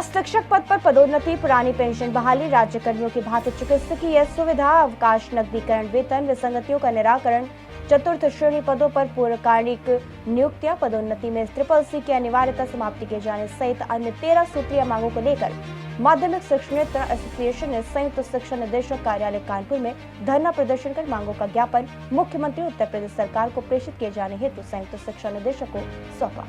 शिक्षक पद पर पदोन्नति, पुरानी पेंशन बहाली, राज्यकर्मियों की भांति चिकित्सकीय सुविधा, अवकाश, नकदीकरण, वेतन विसंगतियों का निराकरण, चतुर्थ श्रेणी पदों पर पूर्णकालिक नियुक्तियां, पदोन्नति में ट्रिपल सी की अनिवार्यता समाप्ति किए जाने सहित अन्य 13 सूत्रीय मांगों को लेकर माध्यमिक शिक्षणेतर एसोसिएशन ने संयुक्त शिक्षा निदेशक कार्यालय कानपुर में धरना प्रदर्शन कर मांगों का ज्ञापन मुख्यमंत्री उत्तर प्रदेश सरकार को प्रेषित किए जाने हेतु संयुक्त शिक्षा निदेशक को सौंपा।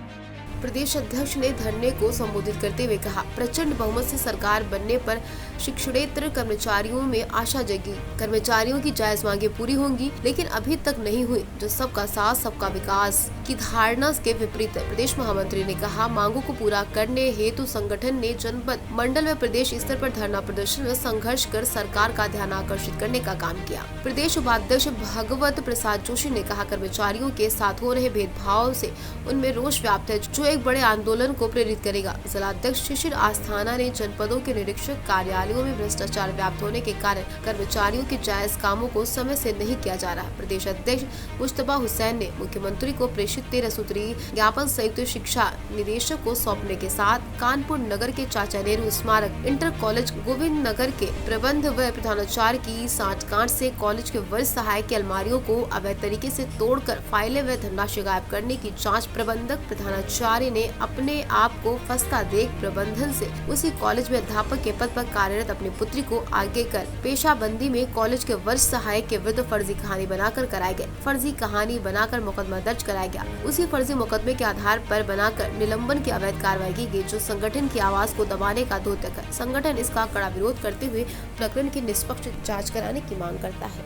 प्रदेश अध्यक्ष ने धरने को संबोधित करते हुए कहा, प्रचंड बहुमत से सरकार बनने पर शिक्षणेतर कर्मचारियों में आशा जगी, कर्मचारियों की जायज मांगे पूरी होंगी, लेकिन अभी तक नहीं हुई, जो सबका साथ सबका विकास की धारणा के विपरीत है। प्रदेश महामंत्री ने कहा, मांगों को पूरा करने हेतु संगठन ने जनपद, मंडल व प्रदेश स्तर पर धरना प्रदर्शन में संघर्ष कर सरकार का ध्यान आकर्षित करने का काम किया। प्रदेश उपाध्यक्ष भगवत प्रसाद जोशी ने कहा, कर्मचारियों के साथ हो रहे भेदभाव से उनमें रोष व्याप्त है, जो एक बड़े आंदोलन को प्रेरित करेगा। जिलाध्यक्ष शिशिर आस्थाना ने जनपदों के निरीक्षक कार्यालयों में भ्रष्टाचार व्याप्त होने के कारण कर्मचारियों के जायज कामों को समय से नहीं किया जा रहा। प्रदेश अध्यक्ष मुश्तबा हुसैन ने मुख्यमंत्री को प्रेषित 13 सूत्रीय ज्ञापन संयुक्त शिक्षा निदेशक को सौंपने के साथ कानपुर नगर के चाचा नेहरू स्मारक इंटर कॉलेज, गोविंद नगर के प्रबंध व प्रधानाचार्य की सांठगांठ से कॉलेज के वरिष्ठ सहायक की अलमारियों को अवैध तरीके से तोड़कर फाइलें व धनराशि गायब करने की जाँच प्रबंधक प्रधानाचार्य ने अपने आप को फंसता देख प्रबंधन से उसी कॉलेज में अध्यापक के पद पर कार्यरत अपनी पुत्री को आगे कर पेशाबंदी में कॉलेज के वरिष्ठ सहायक के विरुद्ध फर्जी कहानी बनाकर कराए गए। फर्जी कहानी बनाकर मुकदमा दर्ज कराया गया। उसी फर्जी मुकदमे के आधार पर बनाकर निलंबन की अवैध कार्रवाई की गई, जो संगठन की आवाज को दबाने का द्योतक है। संगठन इसका कड़ा विरोध करते हुए प्रकरण की निष्पक्ष जाँच कराने की मांग करता है।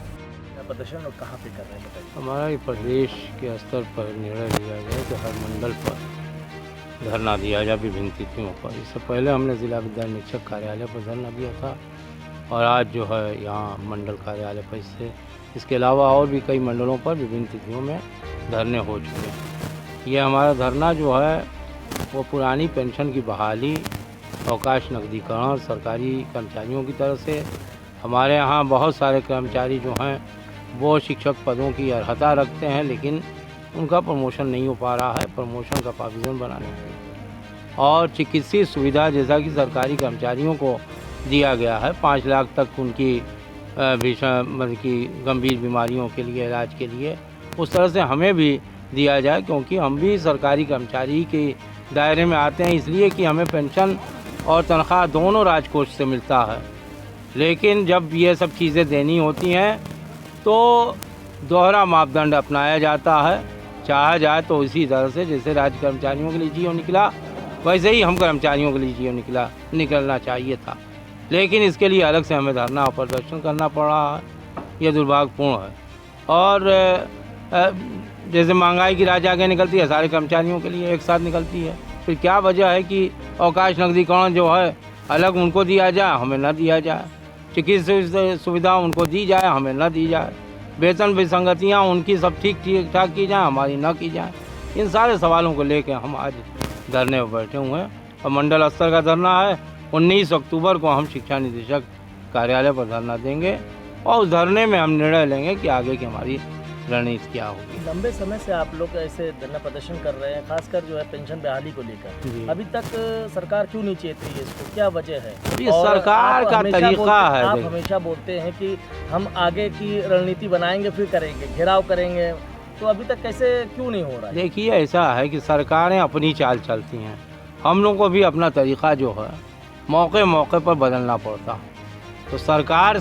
प्रदर्शन कहाँ पे कर रहे हैं? हमारा प्रदेश के स्तर पर निर्णय लिया गया कि हर मंडल पर धरना दिया जाए विभिन्न तिथियों पर। इससे पहले हमने जिला विद्यालय निरीक्षक कार्यालय पर धरना दिया था और आज जो है यहाँ मंडल कार्यालय पर इसके अलावा और भी कई मंडलों पर विभिन्न तिथियों में धरने हो चुके हैं। ये हमारा धरना जो है वो पुरानी पेंशन की बहाली, अवकाश नकदीकरण, सरकारी कर्मचारियों की तरफ से हमारे यहाँ बहुत सारे कर्मचारी जो हैं वो शिक्षक पदों की अर्हता रखते हैं, लेकिन उनका प्रमोशन नहीं हो पा रहा है। प्रमोशन का प्रोविज़न बनाने के लिए और चिकित्सीय सुविधा जैसा कि सरकारी कर्मचारियों को दिया गया है 5 लाख तक उनकी मतलब कि गंभीर बीमारियों के लिए इलाज के लिए, उस तरह से हमें भी दिया जाए, क्योंकि हम भी सरकारी कर्मचारी के दायरे में आते हैं, इसलिए कि हमें पेंशन और तनख्वाह दोनों राजकोष से मिलता है। लेकिन जब ये सब चीज़ें देनी होती हैं तो दोहरा मापदंड अपनाया जाता है। चाहा जाए तो इसी तरह से जैसे राज्य कर्मचारियों के लिए जियो निकला, वैसे ही हम कर्मचारियों के लिए जियो निकलना चाहिए था। लेकिन इसके लिए अलग से हमें धरना और प्रदर्शन करना पड़ रहा है, ये दुर्भाग्यपूर्ण है। और जैसे महंगाई की राह आगे निकलती है, सारे कर्मचारियों के लिए एक साथ निकलती है। फिर क्या वजह है कि अवकाश नकदीकरण जो है अलग उनको दिया जाए, हमें न दिया जाए, चिकित्सा सुविधा उनको दी जाए, हमें न दी जाए, वेतन विसंगतियाँ उनकी सब ठीक ठाक की जाए, हमारी न की जाए। इन सारे सवालों को लेकर हम आज धरने पर बैठे हुए हैं और मंडल स्तर का धरना है। 19 अक्टूबर को हम शिक्षा निदेशक कार्यालय पर धरना देंगे और उस धरने में हम निर्णय लेंगे कि आगे की हमारी रणनीति क्या होगी। लंबे समय से आप लोग ऐसे धरना प्रदर्शन कर रहे हैं, खासकर जो है पेंशन बहाली को लेकर, अभी तक सरकार क्यों नहीं चेत रही है इसको, क्या वजह है? ये सरकार का तरीका है। आप हमेशा बोलते हैं कि हम आगे की रणनीति बनाएंगे, फिर करेंगे, घेराव करेंगे, तो अभी तक कैसे क्यों नहीं हो रहा है? देखिए, ऐसा है कि सरकारें अपनी चाल चलती हैं, हम लोग को भी अपना तरीका जो है मौके मौके पर बदलना पड़ता। तो सरकार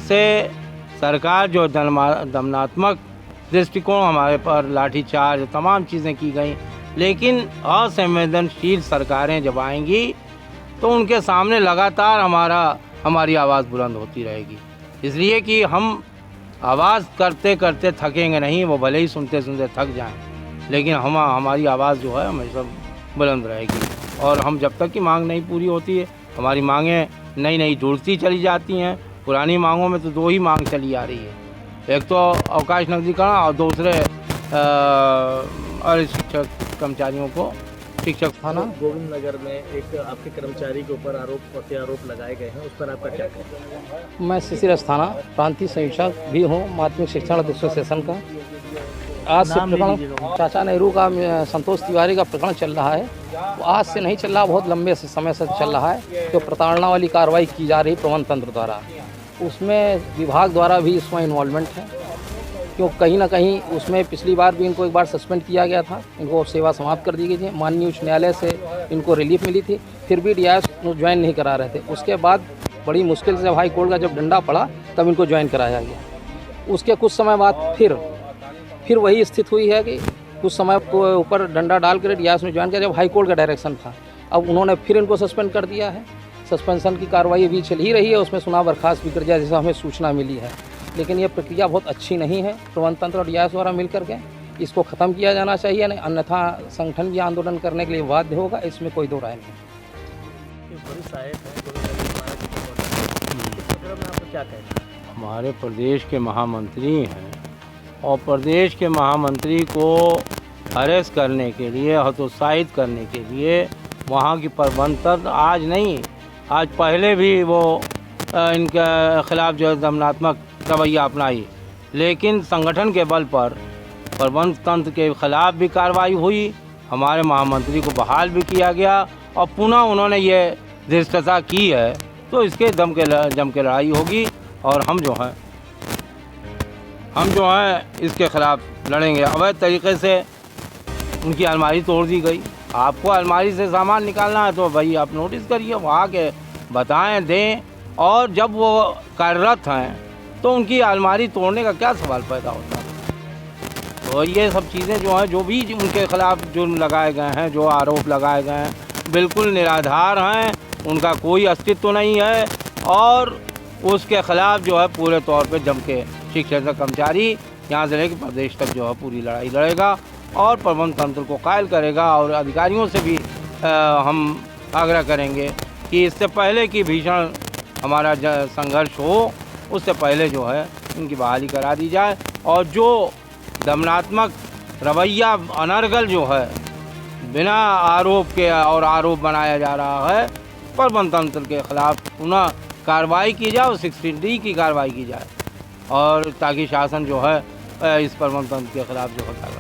जो दमनात्मक दृष्टिकोण हमारे पर लाठीचार्ज तमाम चीज़ें की गई, लेकिन असंवेदनशील सरकारें जब आएंगी तो उनके सामने लगातार हमारी आवाज़ बुलंद होती रहेगी। इसलिए कि हम आवाज़ करते करते थकेंगे नहीं, वो भले ही सुनते सुनते थक जाएं, लेकिन हमारी आवाज़ जो है हमेशा बुलंद रहेगी। और हम जब तक की मांग नहीं पूरी होती है, हमारी मांगें नई जुड़ती चली जाती हैं। पुरानी मांगों में तो 2 ही मांग चली आ रही है, एक तो अवकाश नकदीकरण और दूसरे और शिक्षक कर्मचारियों को शिक्षक थाना गोविंद नगर में एक आपके कर्मचारी के ऊपर प्रत्यारोप लगाए गए हैं, उस पर आपका क्या कहना है? मैं शिशिर अस्थाना प्रांतीय संयोजक भी हूँ माध्यमिक शिक्षण एसोसिएशन का। आज से नाम ले प्रकरण लीजिएगा। चाचा नेहरू का संतोष तिवारी का प्रकरण चल रहा है। वो आज से नहीं चल रहा, बहुत लंबे से समय से चल रहा है। जो प्रताड़ना वाली कार्रवाई की जा रही प्रबंध तंत्र द्वारा, उसमें विभाग द्वारा भी इसमें इन्वॉल्वमेंट है। क्यों कहीं ना कहीं उसमें पिछली बार भी इनको एक बार सस्पेंड किया गया था, इनको सेवा समाप्त कर दी गई थी। माननीय उच्च न्यायालय से इनको रिलीफ मिली थी, फिर भी DIS ज्वाइन नहीं करा रहे थे। उसके बाद बड़ी मुश्किल से हाई कोर्ट का जब डंडा पड़ा तब इनको ज्वाइन कराया गया। उसके कुछ समय बाद फिर वही स्थिति हुई है कि कुछ समय को ऊपर डंडा डाल कर DIS में ज्वाइन किया जब हाई कोर्ट का डायरेक्शन था। अब उन्होंने फिर इनको सस्पेंड कर दिया है। सस्पेंशन की कार्रवाई अभी चल ही रही है, उसमें सुना बर्खास्त भी कर दिया जैसा हमें सूचना मिली है। लेकिन ये प्रक्रिया बहुत अच्छी नहीं है। प्रबंध तंत्र और DIS द्वारा मिल करके इसको ख़त्म किया जाना चाहिए, नहीं अन्यथा संगठन भी आंदोलन करने के लिए बाध्य होगा। इसमें कोई दो राय नहीं। बड़ी सहायक है इस प्रकरण में आपको क्या कहना है? हमारे प्रदेश के महामंत्री हैं और प्रदेश के महामंत्री को अरेस्ट करने के लिए, हतोत्साहित करने के लिए वहाँ की प्रबंध तंत्र आज नहीं, आज पहले भी वो इनके खिलाफ जो है दमनात्मक रवैया अपनाई। लेकिन संगठन के बल पर प्रबंध तंत्र के खिलाफ भी कार्रवाई हुई, हमारे महामंत्री को बहाल भी किया गया और पुनः उन्होंने ये धृष्टता की है। तो इसके जम के लड़ाई होगी और हम जो हैं इसके खिलाफ लड़ेंगे। अवैध तरीके से उनकी अलमारी तोड़ दी गई। आपको अलमारी से सामान निकालना है तो भाई आप नोटिस करिए, वहाँ के बताएं दें। और जब वो कार्यरत हैं तो उनकी अलमारी तोड़ने का क्या सवाल पैदा होता है। तो ये सब चीज़ें जो हैं, जो भी उनके खिलाफ जुर्म लगाए गए हैं, जो आरोप लगाए गए हैं, बिल्कुल निराधार हैं, उनका कोई अस्तित्व नहीं है। और उसके खिलाफ जो है पूरे तौर पे जम के शिक्षण कर्मचारी यहाँ से लेकर प्रदेश तक जो है पूरी लड़ाई लड़ेगा और प्रबंध तंत्र को कायल करेगा। और अधिकारियों से भी हम आग्रह करेंगे कि इससे पहले कि भीषण हमारा संघर्ष हो, उससे पहले जो है इनकी बहाली करा दी जाए। और जो दमनात्मक रवैया अनर्गल जो है बिना आरोप के और आरोप बनाया जा रहा है, प्रबंध तंत्र के खिलाफ पुनः कार्रवाई की जाए और 16D की कार्रवाई की जाए और ताकि शासन जो है इस प्रबंध तंत्र के खिलाफ जो है कार्रवाई